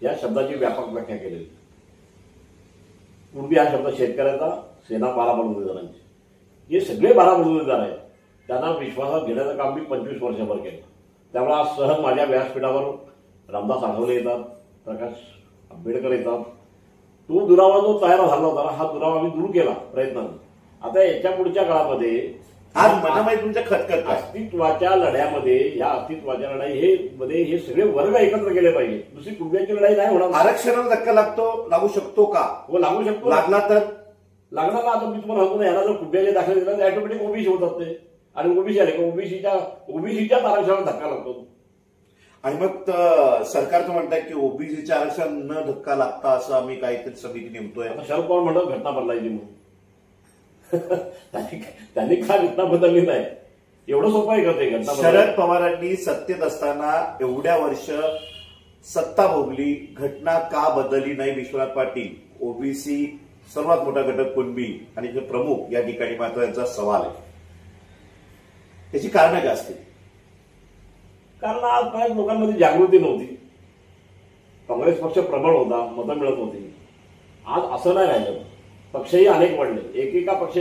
या शब्दाची व्यापक व्याख्या केलेली. पूर्वी हा शब्द शेतकऱ्याचा, सेना 12 बलुतेदारांची. हे सगळे 12 बलुतेदार आहेत, त्यांना विश्वासात घेण्याचं काम मी 25 वर्षभर केलं. त्यामुळे आज सहज माझ्या व्यासपीठावर रामदास आठवले येतात, प्रकाश आंबेडकर येतात. तो दुरावा जो तयार झाला होता हा दुरावा आम्ही दूर केला प्रयत्नाने. आता याच्या पुढच्या काळामध्ये आज मनामध्ये तुमच्या खतखत अस्तित्वाच्या लढ्यामध्ये, या अस्तित्वाच्या लढाई हे सगळे वर्ग एकत्र केले पाहिजे. दुसरी कुटुंबाची लढाई नाही होणार. आरक्षणाला धक्का लागू शकतो का? हो, लागू शकतो. लागला तर लागणार. आता मी तुम्हाला सांगतो ना, याला जर कुटुंबाचे दाखल दिला तर ऑटोमॅटिक ओबीसी होतात ते. आणि ओबीसी आले का ओबीसीच्याच आरक्षणाला धक्का लागतो. आणि मग सरकारचं म्हणताय की ओबीसीच्या आरक्षण न धक्का लागता असं आम्ही काहीतरी समिती नेमतोय. शरद पवार म्हणतात घटना बदलायची म्हणून. त्यांनी का घटना बदलली नाही? एवढं सोपं आहे का ते घटना? शरद पवारांनी सत्तेत असताना एवढ्या वर्ष सत्ता भोगली, घटना का बदलली नाही? विश्वनाथ पाटील, ओबीसी सर्वात मोठा घटक कुणबी आणि जे प्रमुख या ठिकाणी मात्र यांचा सवाल आहे. त्याची कारणं काय असतील? कारण आज बऱ्याच लोकांमध्ये जागृती नव्हती. काँग्रेस पक्ष प्रबळ होता, मतं मिळत होती. आज असं नाही राहिलं. पक्षही अनेक वाढले. एकेका पक्ष